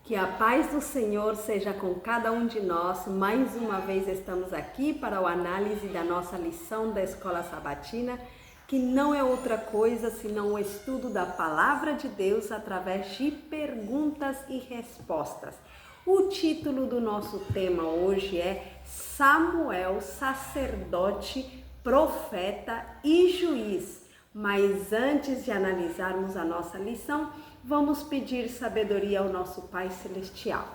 Que a paz do Senhor seja com cada um de nós. Mais uma vez estamos aqui para a análise da nossa lição da Escola Sabatina, que não é outra coisa senão o estudo da Palavra de Deus através de perguntas e respostas. O título do nosso tema hoje é Samuel, sacerdote, profeta e juiz. Mas antes de analisarmos a nossa lição, vamos pedir sabedoria ao nosso Pai Celestial.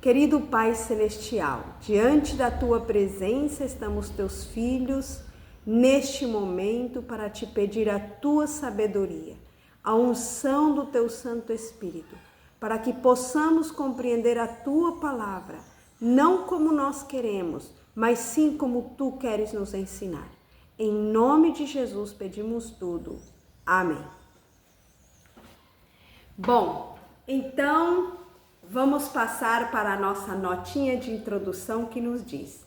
Querido Pai Celestial, diante da Tua presença estamos Teus filhos neste momento para Te pedir a Tua sabedoria, a unção do Teu Santo Espírito, para que possamos compreender a Tua palavra, não como nós queremos, mas sim como Tu queres nos ensinar. Em nome de Jesus pedimos tudo. Amém. Bom, então vamos passar para a nossa notinha de introdução que nos diz: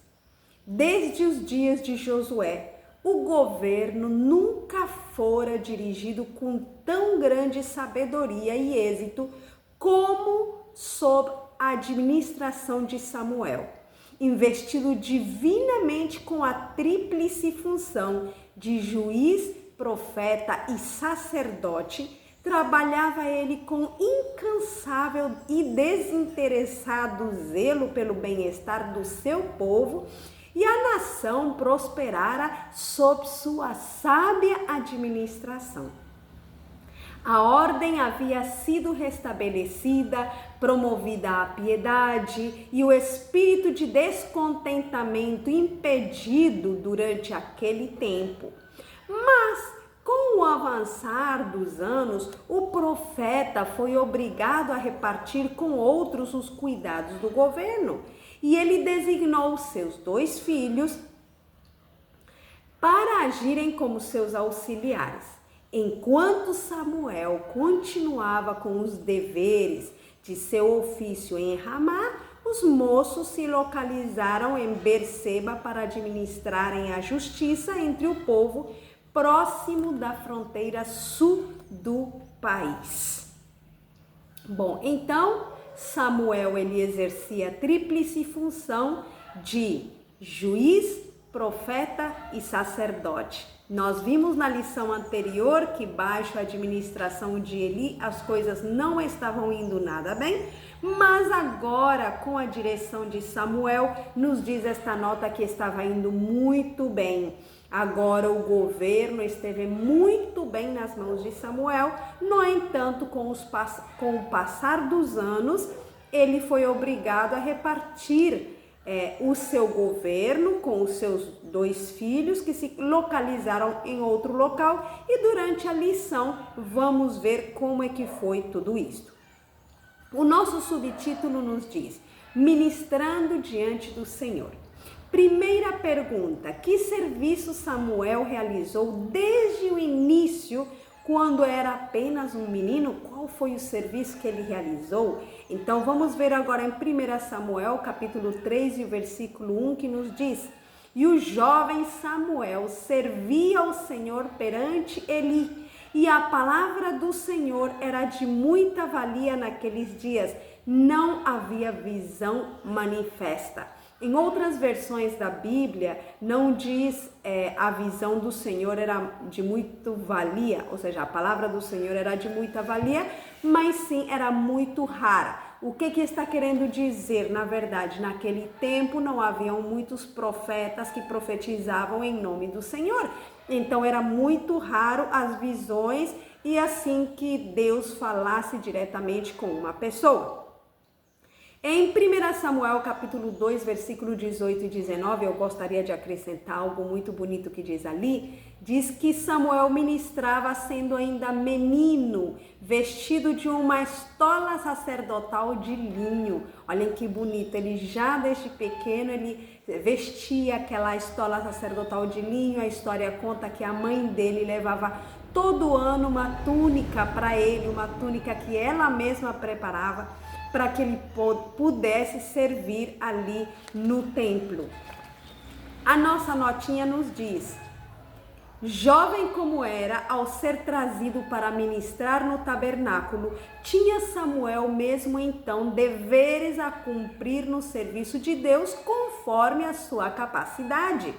desde os dias de Josué, o governo nunca fora dirigido com tão grande sabedoria e êxito como sob a administração de Samuel. Investido divinamente com a tríplice função de juiz, profeta e sacerdote, trabalhava ele com incansável e desinteressado zelo pelo bem-estar do seu povo, e a nação prosperara sob sua sábia administração. A ordem havia sido restabelecida, promovida a piedade e o espírito de descontentamento impedido durante aquele tempo. Mas, com o avançar dos anos, o profeta foi obrigado a repartir com outros os cuidados do governo, e ele designou seus 2 filhos para agirem como seus auxiliares. Enquanto Samuel continuava com os deveres de seu ofício em Ramá, os moços se localizaram em Berseba para administrarem a justiça entre o povo próximo da fronteira sul do país. Bom, então Samuel ele exercia a tríplice função de juiz, profeta e sacerdote. Nós vimos na lição anterior que baixo a administração de Eli as coisas não estavam indo nada bem, mas agora com a direção de Samuel nos diz esta nota que estava indo muito bem. Agora o governo esteve muito bem nas mãos de Samuel, no entanto, com o passar dos anos, ele foi obrigado a repartir o seu governo com os seus 2 filhos que se localizaram em outro local, e durante a lição vamos ver como é que foi tudo isso. O nosso subtítulo nos diz: Ministrando diante do Senhor. Primeira pergunta: que serviço Samuel realizou desde o início, quando era apenas um menino? Qual foi o serviço que ele realizou? Então vamos ver agora em 1 Samuel, capítulo 3 e o versículo 1, que nos diz: E o jovem Samuel servia ao Senhor perante Eli, e a palavra do Senhor era de muita valia naqueles dias, não havia visão manifesta. Em outras versões da Bíblia, não diz a visão do Senhor era de muito valia, ou seja, a palavra do Senhor era de muita valia, mas sim era muito rara. O que está querendo dizer? Na verdade, naquele tempo não haviam muitos profetas que profetizavam em nome do Senhor. Então era muito raro as visões e assim que Deus falasse diretamente com uma pessoa. Em 1 Samuel capítulo 2, versículo 18 e 19, eu gostaria de acrescentar algo muito bonito que diz ali. Diz que Samuel ministrava sendo ainda menino, vestido de uma estola sacerdotal de linho. Olhem que bonito, ele já desde pequeno ele vestia aquela estola sacerdotal de linho. A história conta que a mãe dele levava todo ano uma túnica para ele, uma túnica que ela mesma preparava, para que ele pudesse servir ali no templo. A nossa notinha nos diz: Jovem como era, ao ser trazido para ministrar no tabernáculo, tinha Samuel mesmo então deveres a cumprir no serviço de Deus conforme a sua capacidade.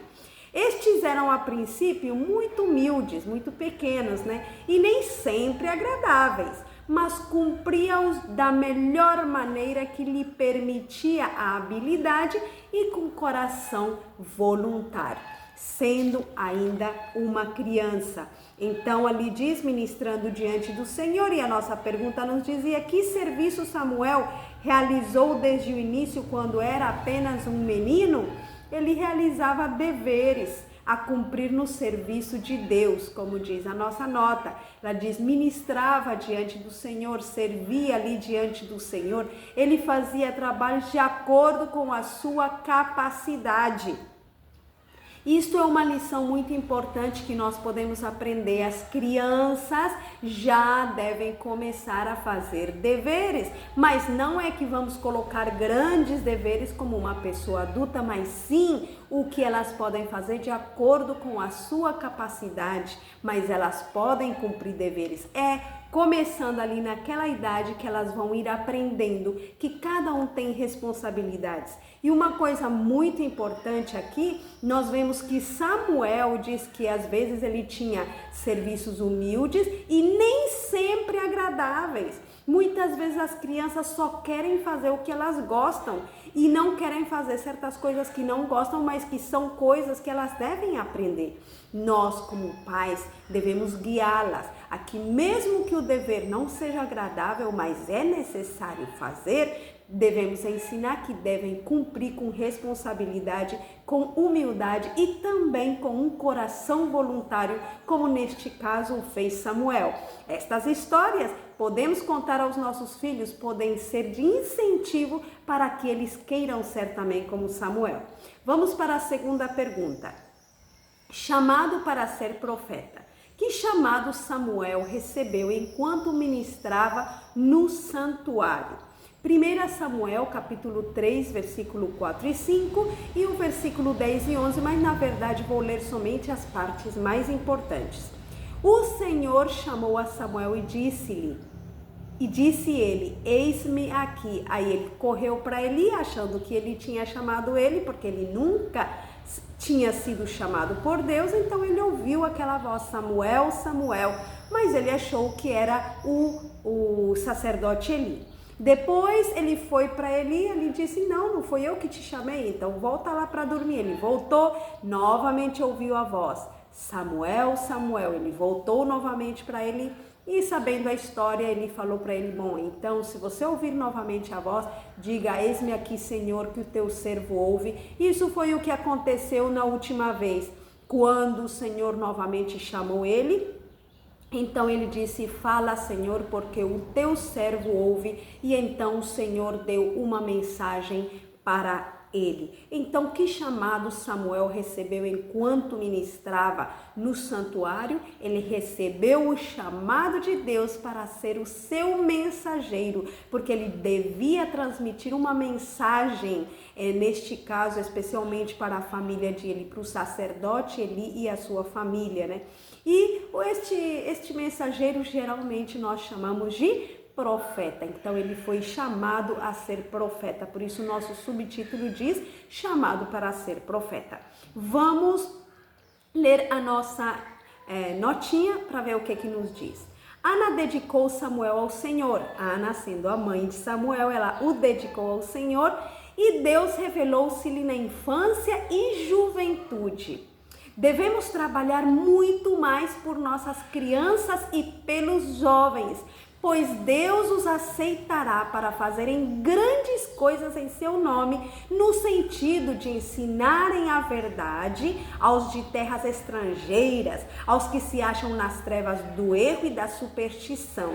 Estes eram a princípio muito humildes, muito pequenos, e nem sempre agradáveis, mas cumpria-os da melhor maneira que lhe permitia a habilidade e com coração voluntário, sendo ainda uma criança. Então ali diz, ministrando diante do Senhor, e a nossa pergunta nos dizia: que serviço Samuel realizou desde o início quando era apenas um menino? Ele realizava deveres a cumprir no serviço de Deus, como diz a nossa nota. Ela diz, ministrava diante do Senhor, servia ali diante do Senhor. Ele fazia trabalhos de acordo com a sua capacidade. Isto é uma lição muito importante que nós podemos aprender. As crianças já devem começar a fazer deveres, mas não é que vamos colocar grandes deveres como uma pessoa adulta, mas sim o que elas podem fazer de acordo com a sua capacidade, mas elas podem cumprir deveres. Começando ali naquela idade que elas vão ir aprendendo que cada um tem responsabilidades. E uma coisa muito importante aqui, nós vemos que Samuel diz que às vezes ele tinha serviços humildes e nem sempre agradáveis. Muitas vezes as crianças só querem fazer o que elas gostam e não querem fazer certas coisas que não gostam, mas que são coisas que elas devem aprender. Nós, como pais, devemos guiá-las a que mesmo que o dever não seja agradável, mas é necessário fazer, devemos ensinar que devem cumprir com responsabilidade, com humildade e também com um coração voluntário, como neste caso fez Samuel. Estas histórias podemos contar aos nossos filhos, podem ser de incentivo para que eles queiram ser também como Samuel. Vamos para a segunda pergunta. Chamado para ser profeta. Que chamado Samuel recebeu enquanto ministrava no santuário? 1 Samuel, capítulo 3, versículo 4 e 5 e o versículo 10 e 11, mas na verdade vou ler somente as partes mais importantes. O Senhor chamou a Samuel e disse ele, eis-me aqui. Aí ele correu para Eli, achando que ele tinha chamado ele, porque ele nunca tinha sido chamado por Deus, então ele ouviu aquela voz, Samuel, Samuel, mas ele achou que era o sacerdote Eli. Depois ele foi para Eli, ele disse, não foi eu que te chamei, então volta lá para dormir. Ele voltou, novamente ouviu a voz, Samuel, Samuel. Ele voltou novamente para Eli e, sabendo a história, ele falou para ele, bom, então se você ouvir novamente a voz, diga, eis-me aqui, Senhor, que o teu servo ouve. Isso foi o que aconteceu na última vez, quando o Senhor novamente chamou ele. Então ele disse, fala, Senhor, porque o teu servo ouve. E então o Senhor deu uma mensagem para ele. Então, que chamado Samuel recebeu enquanto ministrava no santuário? Ele recebeu o chamado de Deus para ser o seu mensageiro, porque ele devia transmitir uma mensagem, neste caso, especialmente para a família de Eli, para o sacerdote Eli e a sua família, E este mensageiro geralmente nós chamamos de profeta. Então ele foi chamado a ser profeta, por isso nosso subtítulo diz chamado para ser profeta. Vamos ler a nossa notinha para ver o que nos diz. Ana dedicou Samuel ao Senhor. Ana, sendo a mãe de Samuel, ela o dedicou ao Senhor e Deus revelou-se-lhe na infância e juventude. Devemos trabalhar muito mais por nossas crianças e pelos jovens, pois Deus os aceitará para fazerem grandes coisas em seu nome, no sentido de ensinarem a verdade aos de terras estrangeiras, aos que se acham nas trevas do erro e da superstição.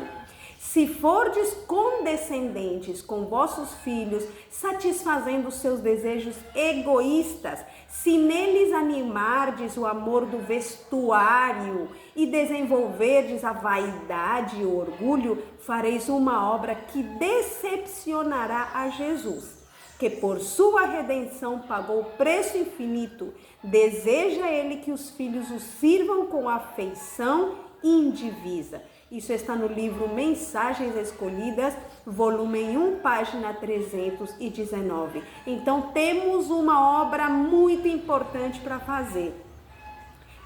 Se fordes condescendentes com vossos filhos, satisfazendo seus desejos egoístas, se neles animardes o amor do vestuário e desenvolverdes a vaidade e o orgulho, fareis uma obra que decepcionará a Jesus. que por sua redenção pagou preço infinito. Deseja ele que os filhos o sirvam com afeição indivisa. Isso está no livro Mensagens Escolhidas, volume 1, página 319. Então temos uma obra muito importante para fazer.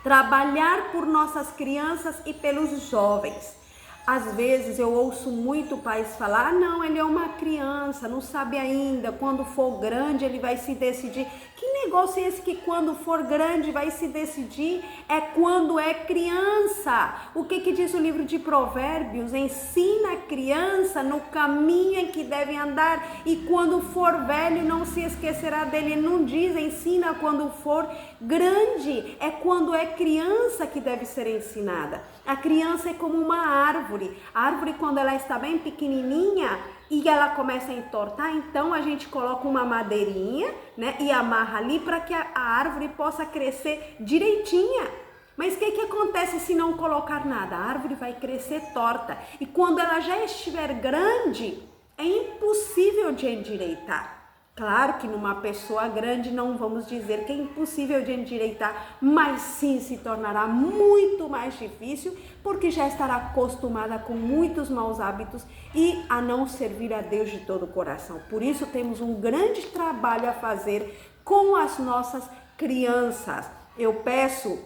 Trabalhar por nossas crianças e pelos jovens. Às vezes eu ouço muito pais falar, ah, não, ele é uma criança, não sabe ainda, quando for grande ele vai se decidir. Que negócio é esse que quando for grande vai se decidir? É quando é criança. O que diz o livro de Provérbios? Ensina a criança no caminho em que deve andar e quando for velho não se esquecerá dele. Não diz ensina quando for grande, é quando é criança que deve ser ensinada. A criança é como uma árvore. A árvore, quando ela está bem pequenininha e ela começa a entortar, então a gente coloca uma madeirinha, né, e amarra ali para que a árvore possa crescer direitinha. Mas o que acontece se não colocar nada? A árvore vai crescer torta. E quando ela já estiver grande, é impossível de endireitar. Claro que numa pessoa grande não vamos dizer que é impossível de endireitar, mas sim se tornará muito mais difícil porque já estará acostumada com muitos maus hábitos e a não servir a Deus de todo o coração. Por isso temos um grande trabalho a fazer com as nossas crianças. Eu peço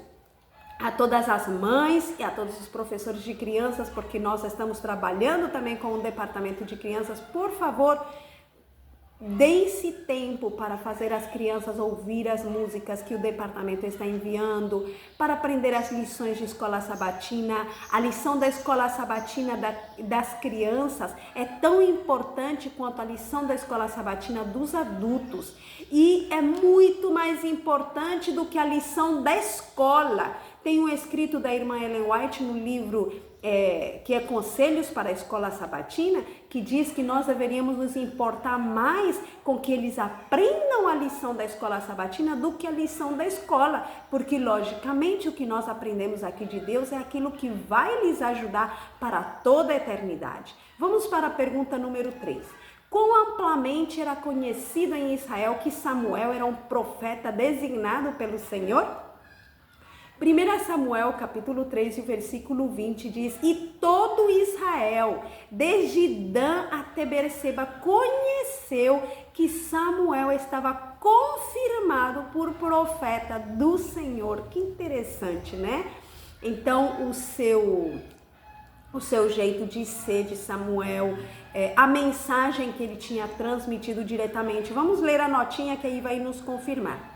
a todas as mães e a todos os professores de crianças, porque nós estamos trabalhando também com o departamento de crianças, por favor, deem-se tempo para fazer as crianças ouvir as músicas que o departamento está enviando, para aprender as lições de escola sabatina. A lição da escola sabatina das crianças é tão importante quanto a lição da escola sabatina dos adultos. E é muito mais importante do que a lição da escola. Tem um escrito da irmã Ellen White no livro que é Conselhos para a Escola Sabatina, que diz que nós deveríamos nos importar mais com que eles aprendam a lição da escola sabatina do que a lição da escola, porque logicamente o que nós aprendemos aqui de Deus é aquilo que vai lhes ajudar para toda a eternidade. Vamos para a pergunta número 3. Quão amplamente era conhecido em Israel que Samuel era um profeta designado pelo Senhor? 1 Samuel capítulo 3, versículo 20 diz: E todo Israel, desde Dan até Berseba, conheceu que Samuel estava confirmado por profeta do Senhor. Que interessante, né? Então, o seu jeito de ser de Samuel, a mensagem que ele tinha transmitido diretamente. Vamos ler a notinha que aí vai nos confirmar.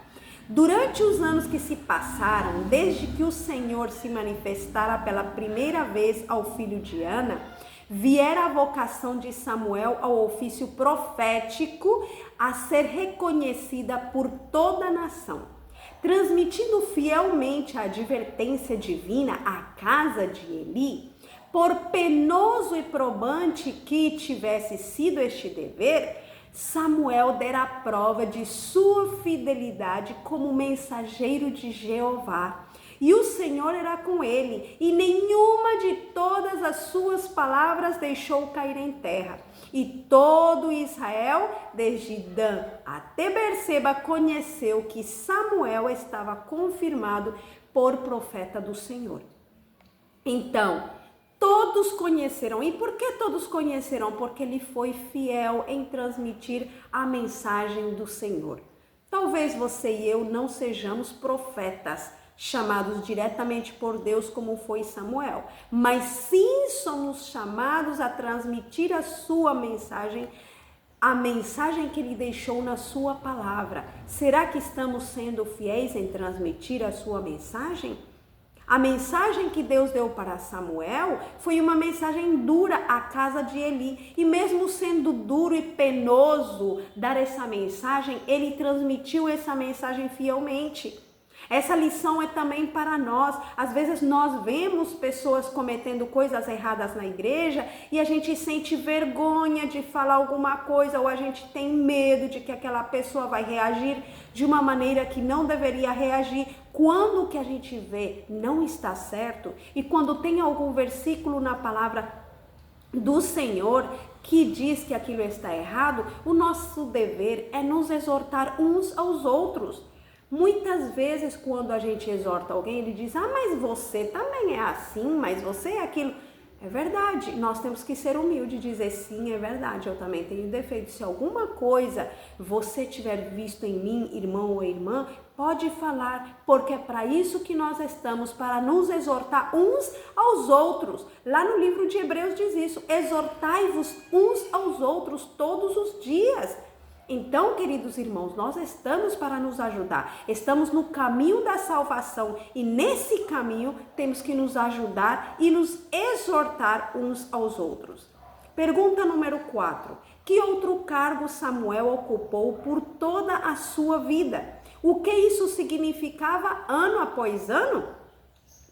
Durante os anos que se passaram, desde que o Senhor se manifestara pela primeira vez ao filho de Ana, viera a vocação de Samuel ao ofício profético a ser reconhecida por toda a nação. Transmitindo fielmente a advertência divina à casa de Eli, por penoso e probante que tivesse sido este dever, Samuel dera prova de sua fidelidade como mensageiro de Jeová. E o Senhor era com ele, e nenhuma de todas as suas palavras deixou cair em terra. E todo Israel, desde Dan até Berseba, conheceu que Samuel estava confirmado por profeta do Senhor. Então, todos conheceram. E por que todos conheceram? Porque ele foi fiel em transmitir a mensagem do Senhor. Talvez você e eu não sejamos profetas chamados diretamente por Deus como foi Samuel, mas sim somos chamados a transmitir a sua mensagem, a mensagem que ele deixou na sua palavra. Será que estamos sendo fiéis em transmitir a sua mensagem? A mensagem que Deus deu para Samuel foi uma mensagem dura à casa de Eli. E mesmo sendo duro e penoso dar essa mensagem, ele transmitiu essa mensagem fielmente. Essa lição é também para nós. Às vezes nós vemos pessoas cometendo coisas erradas na igreja e a gente sente vergonha de falar alguma coisa, ou a gente tem medo de que aquela pessoa vai reagir de uma maneira que não deveria reagir. Quando o que a gente vê não está certo, e quando tem algum versículo na palavra do Senhor que diz que aquilo está errado, o nosso dever é nos exortar uns aos outros. Muitas vezes, quando a gente exorta alguém, ele diz: ah, mas você também é assim, mas você é aquilo. É verdade, nós temos que ser humildes e dizer: sim, é verdade, eu também tenho defeito. Se alguma coisa você tiver visto em mim, irmão ou irmã, pode falar, porque é para isso que nós estamos, para nos exortar uns aos outros. Lá no livro de Hebreus diz isso: exortai-vos uns aos outros todos os dias. Então, queridos irmãos, nós estamos para nos ajudar, estamos no caminho da salvação e nesse caminho temos que nos ajudar e nos exortar uns aos outros. Pergunta número 4. Que outro cargo Samuel ocupou por toda a sua vida? O que isso significava ano após ano?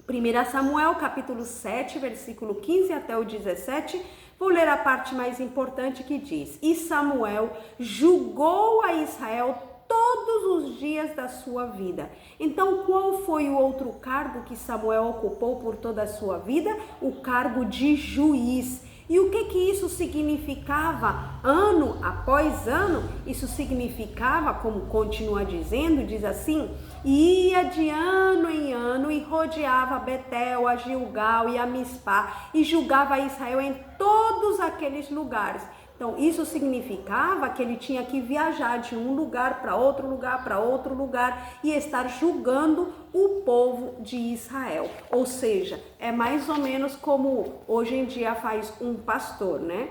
1 Samuel capítulo 7, versículo 15 até o 17, vou ler a parte mais importante que diz: e Samuel julgou a Israel todos os dias da sua vida. Então, qual foi o outro cargo que Samuel ocupou por toda a sua vida? O cargo de juiz. E o que isso significava ano após ano? Isso significava, como continua dizendo, diz assim: ia de ano em ano e rodeava Betel, a Gilgal e a Mispá e julgava Israel em todos aqueles lugares. Então, isso significava que ele tinha que viajar de um lugar para outro lugar, para outro lugar e estar julgando o povo de Israel. Ou seja, é mais ou menos como hoje em dia faz um pastor, né?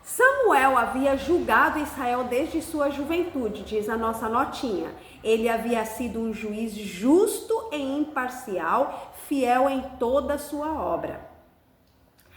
Samuel havia julgado Israel desde sua juventude, diz a nossa notinha. Ele havia sido um juiz justo e imparcial, fiel em toda a sua obra.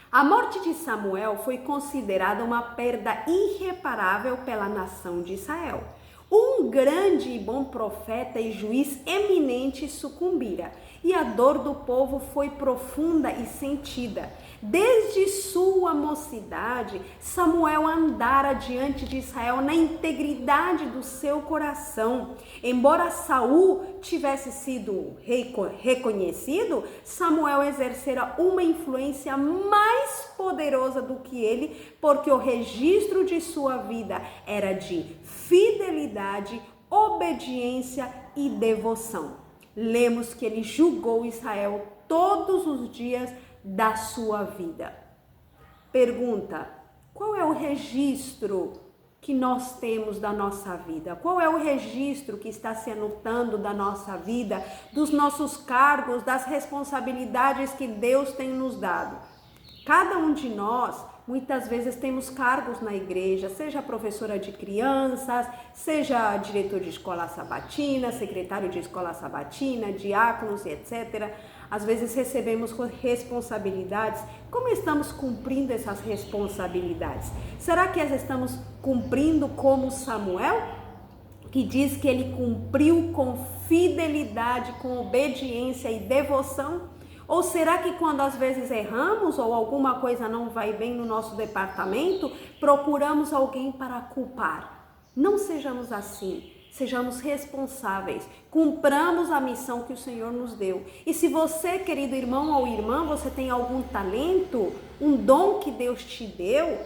A morte de Samuel foi considerada uma perda irreparável pela nação de Israel. Um grande e bom profeta e juiz eminente sucumbira, e a dor do povo foi profunda e sentida. Desde sua mocidade, Samuel andara diante de Israel na integridade do seu coração. Embora Saul tivesse sido reconhecido, Samuel exercera uma influência mais poderosa do que ele, porque o registro de sua vida era de fidelidade, obediência e devoção. Lemos que ele julgou Israel todos os dias da sua vida. Pergunta: qual é o registro que nós temos da nossa vida? Qual é o registro que está se anotando da nossa vida, dos nossos cargos, das responsabilidades que Deus tem nos dado? Cada um de nós, muitas vezes, temos cargos na igreja, seja professora de crianças, seja diretor de escola sabatina, secretário de escola sabatina, diáconos e etc. Às vezes recebemos responsabilidades. Como estamos cumprindo essas responsabilidades? Será que as estamos cumprindo como Samuel, que diz que ele cumpriu com fidelidade, com obediência e devoção? Ou será que quando às vezes erramos ou alguma coisa não vai bem no nosso departamento, procuramos alguém para culpar? Não sejamos assim. Sejamos responsáveis, cumpramos a missão que o Senhor nos deu. E se você, querido irmão ou irmã, você tem algum talento, um dom que Deus te deu,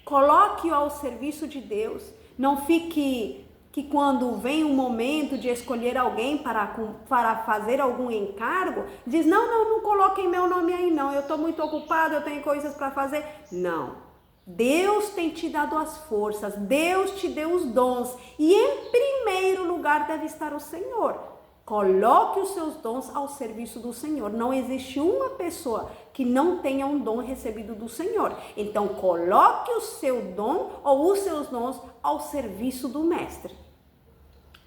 coloque-o ao serviço de Deus. Não fique que quando vem um momento de escolher alguém para fazer algum encargo, diz: não coloquem meu nome aí não, eu estou muito ocupado, eu tenho coisas para fazer. Não. Deus tem te dado as forças, Deus te deu os dons e em primeiro lugar deve estar o Senhor. Coloque os seus dons ao serviço do Senhor. Não existe uma pessoa que não tenha um dom recebido do Senhor. Então coloque o seu dom ou os seus dons ao serviço do Mestre.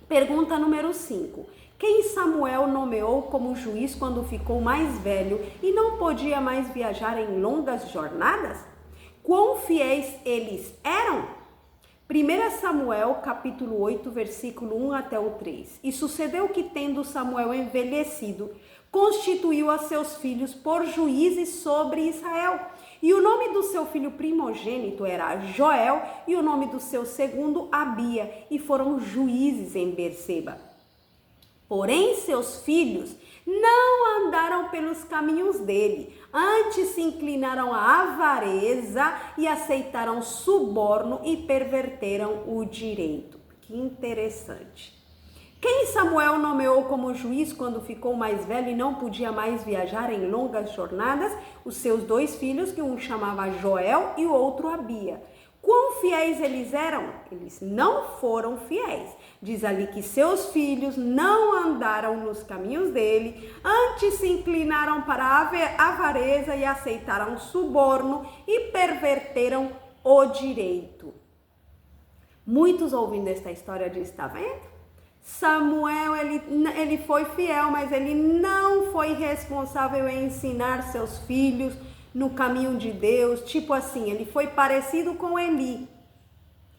Pergunta número 5. Quem Samuel nomeou como juiz quando ficou mais velho e não podia mais viajar em longas jornadas? Quão fiéis eles eram? 1 Samuel, capítulo 8, versículo 1 até o 3. E sucedeu que, tendo Samuel envelhecido, constituiu a seus filhos por juízes sobre Israel. E o nome do seu filho primogênito era Joel, e o nome do seu segundo, Abia, e foram juízes em Berseba. Porém, seus filhos não andaram pelos caminhos dele, Antes se inclinaram à avareza e aceitaram suborno e perverteram o direito. Que interessante. Quem Samuel nomeou como juiz quando ficou mais velho e não podia mais viajar em longas jornadas? Os seus 2 filhos, que um chamava Joel e o outro Abia. Quão fiéis eles eram? Eles não foram fiéis. Diz ali que seus filhos não andaram nos caminhos dele, antes se inclinaram para a avareza e aceitaram suborno e perverteram o direito. Muitos ouvindo esta história dizem, está vendo? Samuel, ele foi fiel, mas ele não foi responsável em ensinar seus filhos no caminho de Deus. Tipo assim, ele foi parecido com Eli.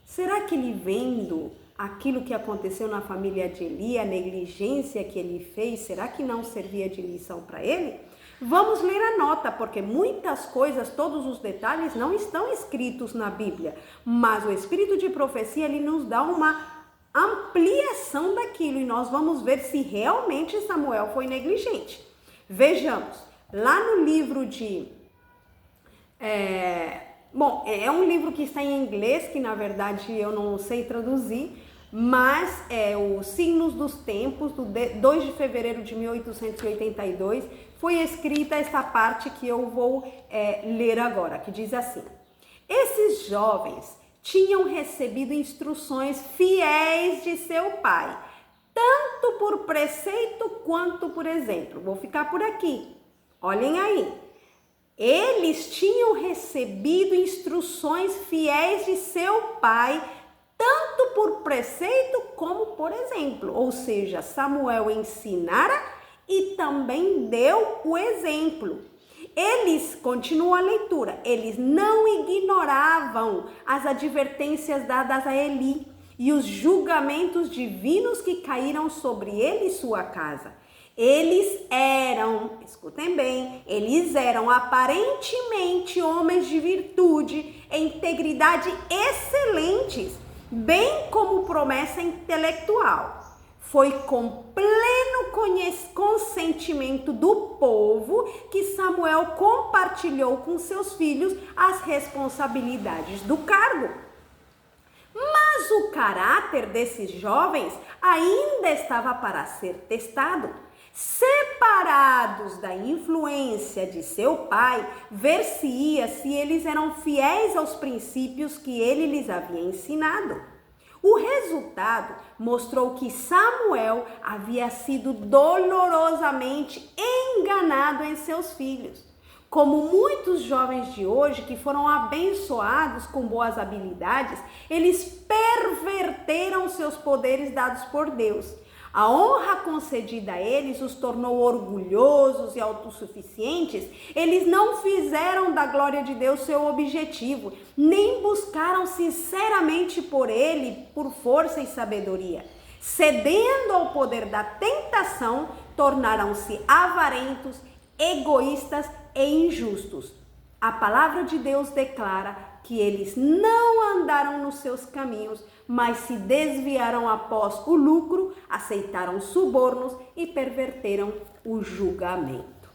Será que ele, vendo aquilo que aconteceu na família de Eli, a negligência que ele fez, será que não servia de lição para ele? Vamos ler a nota, porque muitas coisas, todos os detalhes não estão escritos na Bíblia, mas o espírito de profecia, ele nos dá uma ampliação daquilo e nós vamos ver se realmente Samuel foi negligente. Vejamos, lá no livro de... é um livro que está em inglês, que na verdade eu não sei traduzir, mas é o Signos dos Tempos, do 2 de fevereiro de 1882, foi escrita essa parte que eu vou ler agora, que diz assim: esses jovens tinham recebido instruções fiéis de seu pai, tanto por preceito quanto por exemplo. Vou ficar por aqui, olhem aí. Eles tinham recebido instruções fiéis de seu pai, tanto por preceito como por exemplo. Ou seja, Samuel ensinara e também deu o exemplo. Eles, continua a leitura, eles não ignoravam as advertências dadas a Eli e os julgamentos divinos que caíram sobre ele e sua casa. Eles eram, escutem bem, eles eram aparentemente homens de virtude e integridade excelentes, bem como promessa intelectual. Foi com pleno consentimento do povo que Samuel compartilhou com seus filhos as responsabilidades do cargo. Mas o caráter desses jovens ainda estava para ser testado. Separados da influência de seu pai, ver-se-ia se eles eram fiéis aos princípios que ele lhes havia ensinado. O resultado mostrou que Samuel havia sido dolorosamente enganado em seus filhos. Como muitos jovens de hoje que foram abençoados com boas habilidades, eles perverteram seus poderes dados por Deus. A honra concedida a eles os tornou orgulhosos e autossuficientes. Eles não fizeram da glória de Deus seu objetivo, nem buscaram sinceramente por ele, por força e sabedoria. Cedendo ao poder da tentação, tornaram-se avarentos, egoístas e injustos. A palavra de Deus declara que eles não andaram nos seus caminhos, mas se desviaram após o lucro, aceitaram subornos e perverteram o julgamento.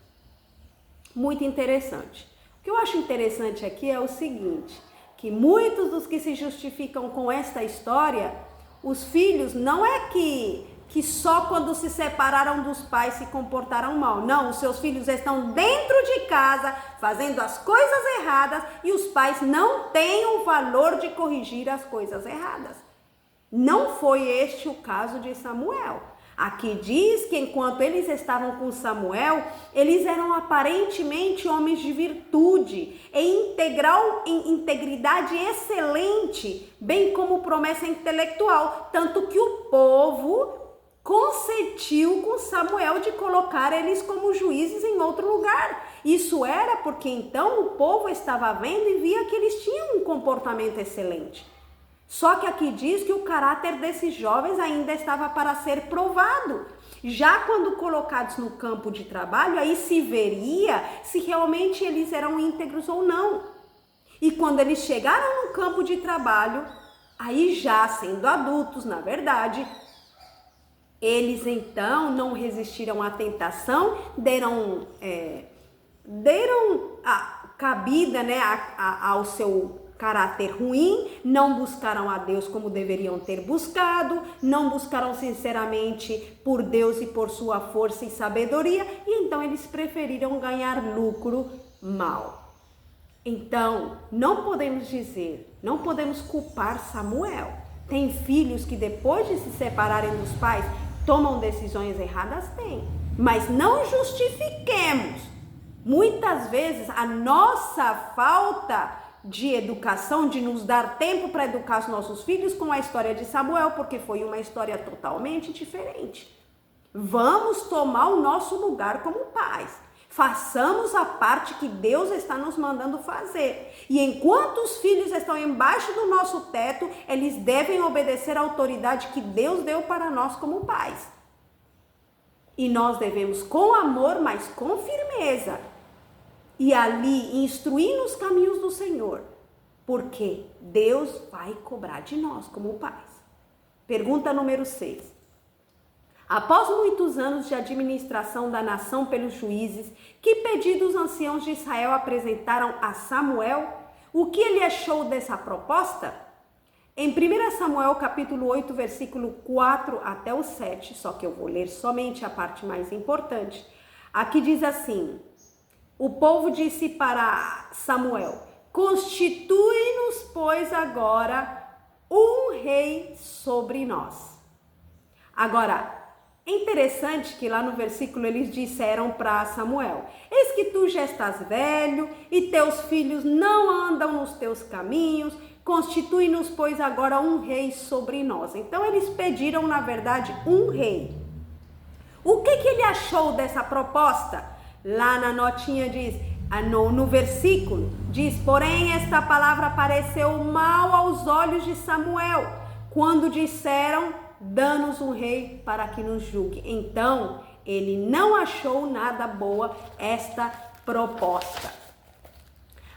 Muito interessante. O que eu acho interessante aqui é o seguinte, que muitos dos que se justificam com esta história, os filhos não é que só quando se separaram dos pais se comportaram mal. Não, os seus filhos estão dentro de casa, fazendo as coisas erradas e os pais não têm o valor de corrigir as coisas erradas. Não foi este o caso de Samuel. Aqui diz que enquanto eles estavam com Samuel, eles eram aparentemente homens de virtude, em integridade excelente, bem como promessa intelectual, tanto que o povo consentiu com Samuel de colocar eles como juízes em outro lugar. Isso era porque então o povo estava vendo e via que eles tinham um comportamento excelente. Só que aqui diz que o caráter desses jovens ainda estava para ser provado. Já quando colocados no campo de trabalho, aí se veria se realmente eles eram íntegros ou não. E quando eles chegaram no campo de trabalho, aí já sendo adultos, na verdade, eles então não resistiram à tentação, deram a cabida, né, ao seu caráter ruim, não buscaram a Deus como deveriam ter buscado, não buscaram sinceramente por Deus e por sua força e sabedoria, e então eles preferiram ganhar lucro mal. Então, não podemos dizer, não podemos culpar Samuel. Tem filhos que depois de se separarem dos pais, tomam decisões erradas? Tem. Mas não justifiquemos, muitas vezes, a nossa falta de educação, de nos dar tempo para educar os nossos filhos com a história de Samuel, porque foi uma história totalmente diferente. Vamos tomar o nosso lugar como pais. Façamos a parte que Deus está nos mandando fazer. E enquanto os filhos estão embaixo do nosso teto, eles devem obedecer à autoridade que Deus deu para nós como pais. E nós devemos, com amor, mas com firmeza, e ali instruir nos caminhos do Senhor, porque Deus vai cobrar de nós como pais. Pergunta número 6. Após muitos anos de administração da nação pelos juízes, que pedido os anciãos de Israel apresentaram a Samuel? O que ele achou dessa proposta? Em 1 Samuel capítulo 8, versículo 4 até o 7, só que eu vou ler somente a parte mais importante. Aqui diz assim: o povo disse para Samuel: constitui-nos, pois, agora um rei sobre nós. Agora, é interessante que lá no versículo eles disseram para Samuel: eis que tu já estás velho e teus filhos não andam nos teus caminhos, constitui-nos, pois, agora um rei sobre nós. Então eles pediram, na verdade, um rei. O que ele achou dessa proposta? Lá na notinha diz, no versículo, diz: porém esta palavra pareceu mal aos olhos de Samuel, quando disseram: dá-nos um rei para que nos julgue. Então, ele não achou nada boa esta proposta.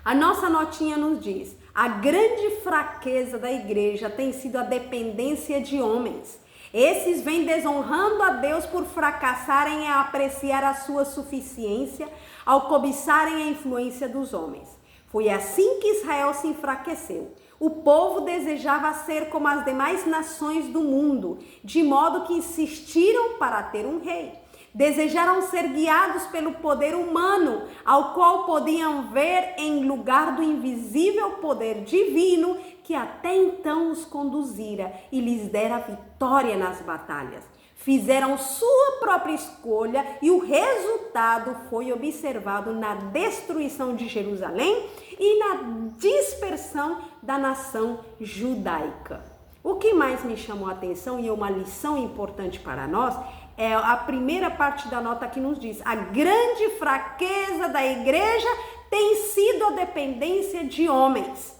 A nossa notinha nos diz: a grande fraqueza da igreja tem sido a dependência de homens. Esses vêm desonrando a Deus por fracassarem em apreciar a sua suficiência, ao cobiçarem a influência dos homens. Foi assim que Israel se enfraqueceu. O povo desejava ser como as demais nações do mundo, de modo que insistiram para ter um rei. Desejaram ser guiados pelo poder humano, ao qual podiam ver em lugar do invisível poder divino que até então os conduzira e lhes dera vitória nas batalhas. Fizeram sua própria escolha e o resultado foi observado na destruição de Jerusalém e na dispersão da nação judaica. O que mais me chamou a atenção e é uma lição importante para nós é a primeira parte da nota que nos diz: a grande fraqueza da igreja tem sido a dependência de homens.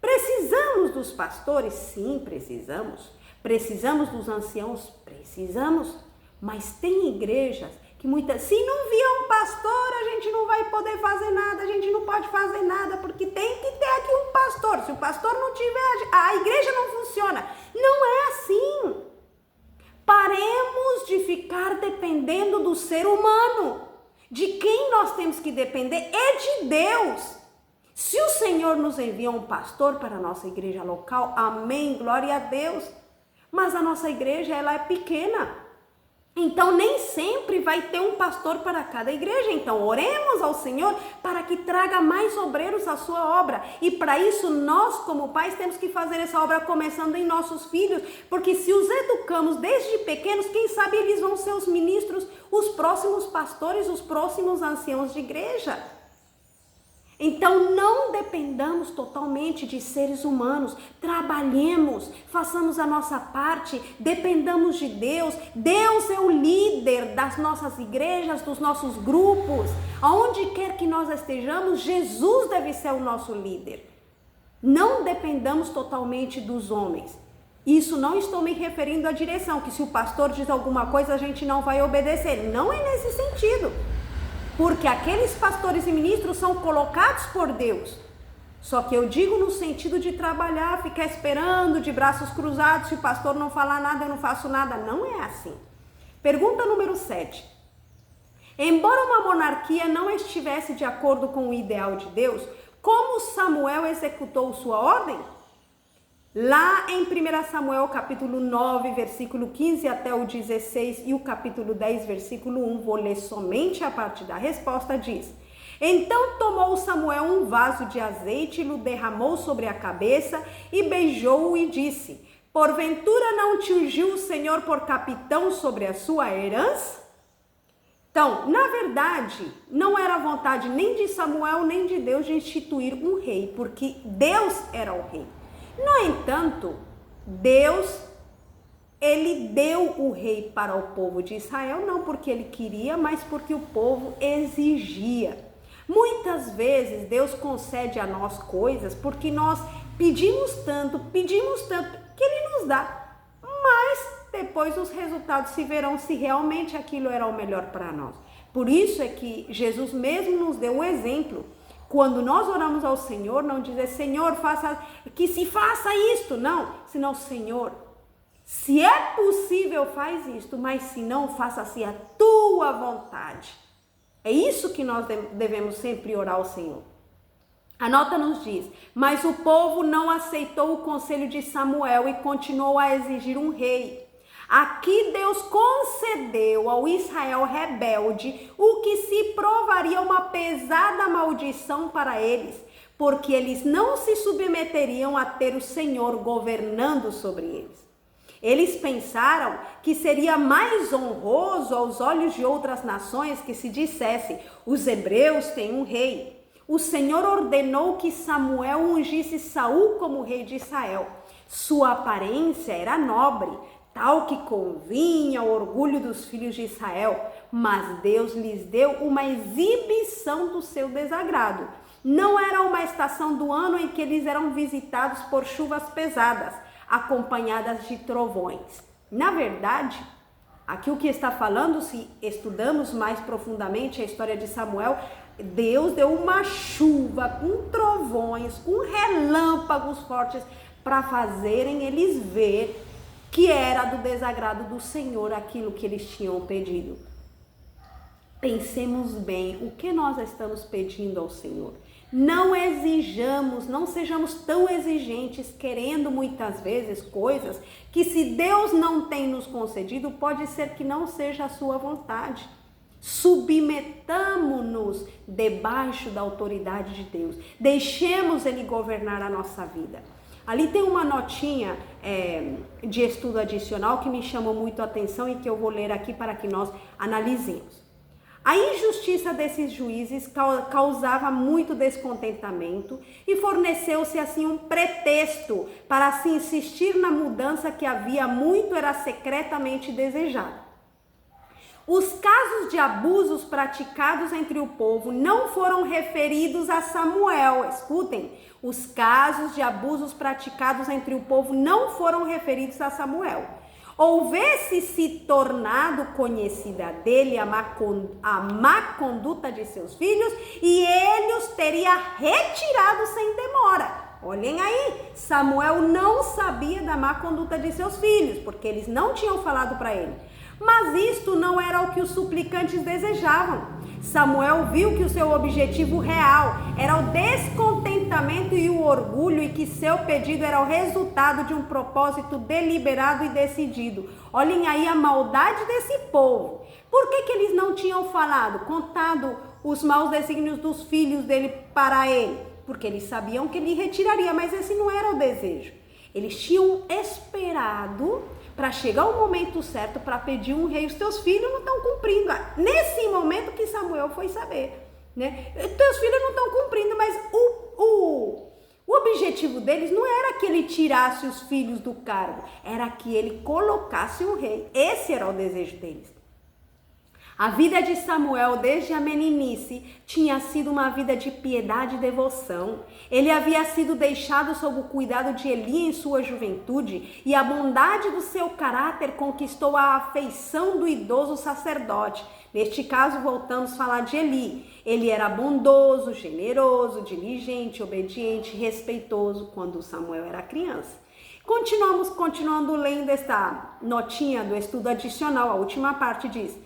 Precisamos dos pastores? Sim, precisamos. Precisamos dos anciãos? Precisamos. Mas tem igrejas que se não vier um pastor, a gente não vai poder fazer nada, a gente não pode fazer nada, porque tem que ter aqui um pastor. Se o pastor não tiver, a igreja não funciona. Não é assim. Paremos de ficar dependendo do ser humano. De quem nós temos que depender é de Deus. Se o Senhor nos envia um pastor para a nossa igreja local, amém, glória a Deus. Mas a nossa igreja, ela é pequena. Então, nem sempre vai ter um pastor para cada igreja. Então, oremos ao Senhor para que traga mais obreiros à sua obra. E para isso, nós, como pais, temos que fazer essa obra começando em nossos filhos. Porque se os educamos desde pequenos, quem sabe eles vão ser os ministros, os próximos pastores, os próximos anciãos de igreja. Então, não dependamos totalmente de seres humanos, trabalhemos, façamos a nossa parte, dependamos de Deus. Deus é o líder das nossas igrejas, dos nossos grupos. Aonde quer que nós estejamos, Jesus deve ser o nosso líder. Não dependamos totalmente dos homens. Isso não estou me referindo à direção, que se o pastor diz alguma coisa, a gente não vai obedecer. Não é nesse sentido. Porque aqueles pastores e ministros são colocados por Deus. Só que eu digo no sentido de trabalhar, ficar esperando de braços cruzados, se o pastor não falar nada, eu não faço nada. Não é assim. Pergunta número 7. Embora uma monarquia não estivesse de acordo com o ideal de Deus, como Samuel executou sua ordem? Lá em 1 Samuel capítulo 9, versículo 15 até o 16 e o capítulo 10, versículo 1, vou ler somente a parte da resposta, diz: Então tomou Samuel um vaso de azeite e o derramou sobre a cabeça e beijou-o e disse: Porventura não te ungiu o Senhor por capitão sobre a sua herança? Então, na verdade, não era vontade nem de Samuel nem de Deus de instituir um rei, porque Deus era o rei. No entanto, Deus, ele deu o rei para o povo de Israel, não porque ele queria, mas porque o povo exigia. Muitas vezes Deus concede a nós coisas porque nós pedimos tanto, que ele nos dá. Mas depois os resultados se verão se realmente aquilo era o melhor para nós. Por isso é que Jesus mesmo nos deu o exemplo. Quando nós oramos ao Senhor, não dizer, Senhor, que se faça isto, não. Senão, Senhor, se é possível, faz isto, mas se não, faça-se a tua vontade. É isso que nós devemos sempre orar ao Senhor. A nota nos diz, mas o povo não aceitou o conselho de Samuel e continuou a exigir um rei. Aqui Deus concedeu ao Israel rebelde o que se provaria uma pesada maldição para eles, porque eles não se submeteriam a ter o Senhor governando sobre eles. Eles pensaram que seria mais honroso aos olhos de outras nações que se dissesse, os hebreus têm um rei. O Senhor ordenou que Samuel ungisse Saul como rei de Israel. Sua aparência era nobre, tal que convinha ao orgulho dos filhos de Israel, mas Deus lhes deu uma exibição do seu desagrado. Não era uma estação do ano em que eles eram visitados por chuvas pesadas, acompanhadas de trovões. Na verdade, aqui o que está falando, se estudamos mais profundamente a história de Samuel, Deus deu uma chuva com trovões, com relâmpagos fortes, para fazerem eles ver que era do desagrado do Senhor aquilo que eles tinham pedido. Pensemos bem, o que nós estamos pedindo ao Senhor? Não exijamos, não sejamos tão exigentes, querendo muitas vezes coisas que, se Deus não tem nos concedido, pode ser que não seja a sua vontade. Submetamo-nos debaixo da autoridade de Deus. Deixemos Ele governar a nossa vida. Ali tem uma notinha de estudo adicional que me chamou muito a atenção e que eu vou ler aqui para que nós analisemos. A injustiça desses juízes causava muito descontentamento e forneceu-se assim um pretexto para se insistir na mudança que havia muito era secretamente desejada. Os casos de abusos praticados entre o povo não foram referidos a Samuel. Escutem, os casos de abusos praticados entre o povo não foram referidos a Samuel. Houvesse-se tornado conhecida dele a má conduta de seus filhos e ele os teria retirado sem demora. Olhem aí, Samuel não sabia da má conduta de seus filhos, porque eles não tinham falado para ele. Mas isto não era o que os suplicantes desejavam. Samuel viu que o seu objetivo real era o descontentamento e o orgulho e que seu pedido era o resultado de um propósito deliberado e decidido. Olhem aí a maldade desse povo. Por que eles não tinham falado, contado os maus desígnios dos filhos dele para ele? Porque eles sabiam que ele retiraria, mas esse não era o desejo. Eles tinham esperado para chegar o momento certo para pedir um rei. Os teus filhos não estão cumprindo. Nesse momento que Samuel foi saber, né? Teus filhos não estão cumprindo, mas o objetivo deles não era que ele tirasse os filhos do cargo, era que ele colocasse um rei. Esse era o desejo deles. A vida de Samuel, desde a meninice, tinha sido uma vida de piedade e devoção. Ele havia sido deixado sob o cuidado de Eli em sua juventude e a bondade do seu caráter conquistou a afeição do idoso sacerdote. Neste caso, voltamos a falar de Eli. Ele era bondoso, generoso, diligente, obediente, respeitoso quando Samuel era criança. Continuando lendo esta notinha do estudo adicional, a última parte diz: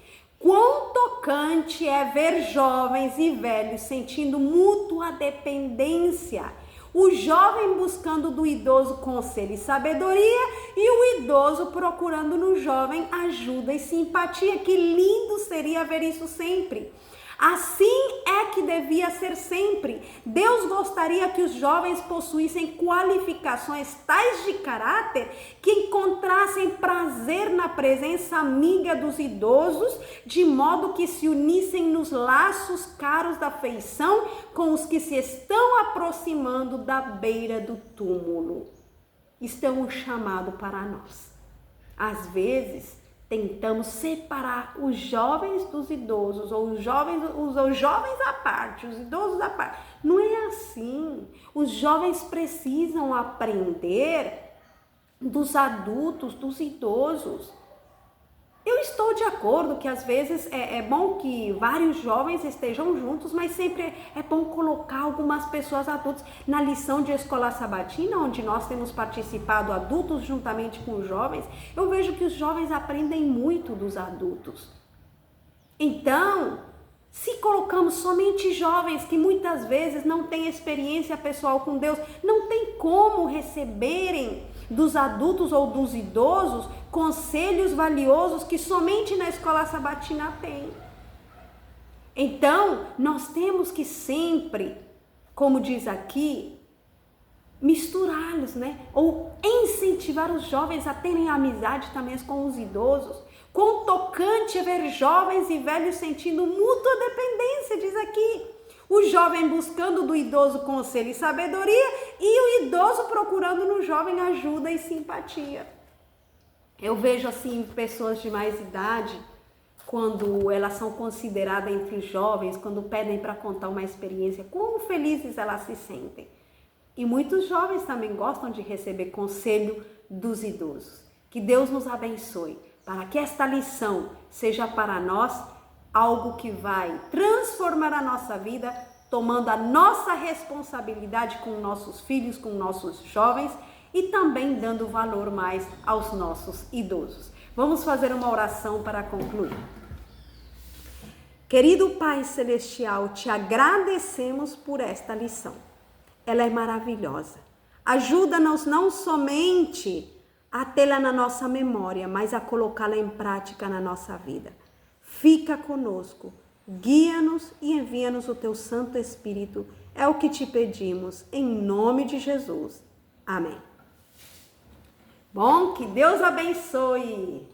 Quão tocante é ver jovens e velhos sentindo mútua dependência. O jovem buscando do idoso conselho e sabedoria e o idoso procurando no jovem ajuda e simpatia. Que lindo seria ver isso sempre. Assim é que devia ser sempre. Deus gostaria que os jovens possuíssem qualificações tais de caráter que encontrassem prazer na presença amiga dos idosos, de modo que se unissem nos laços caros da afeição com os que se estão aproximando da beira do túmulo. Isto é um chamado para nós. Às vezes, tentamos separar os jovens dos idosos, ou os jovens à parte, os idosos à parte. Não é assim. Os jovens precisam aprender dos adultos, dos idosos. Eu estou de acordo que às vezes é bom que vários jovens estejam juntos, mas sempre é bom colocar algumas pessoas adultas. Na lição de escola sabatina, onde nós temos participado adultos juntamente com os jovens, eu vejo que os jovens aprendem muito dos adultos. Então, se colocamos somente jovens que muitas vezes não têm experiência pessoal com Deus, não tem como receberem dos adultos ou dos idosos conselhos valiosos que somente na escola sabatina tem. Então, nós temos que sempre, como diz aqui, misturá-los, né? Ou incentivar os jovens a terem amizade também com os idosos. Quão tocante é ver jovens e velhos sentindo mútua dependência, diz aqui. O jovem buscando do idoso conselho e sabedoria e o idoso procurando no jovem ajuda e simpatia. Eu vejo assim pessoas de mais idade, quando elas são consideradas entre os jovens, quando pedem para contar uma experiência, quão felizes elas se sentem. E muitos jovens também gostam de receber conselho dos idosos. Que Deus nos abençoe, para que esta lição seja para nós algo que vai transformar a nossa vida, tomando a nossa responsabilidade com nossos filhos, com nossos jovens e também dando valor mais aos nossos idosos. Vamos fazer uma oração para concluir. Querido Pai Celestial, te agradecemos por esta lição. Ela é maravilhosa. Ajuda-nos não somente a tê-la na nossa memória, mas a colocá-la em prática na nossa vida. Fica conosco, guia-nos e envia-nos o teu Santo Espírito. É o que te pedimos, em nome de Jesus. Amém. Bom, que Deus abençoe.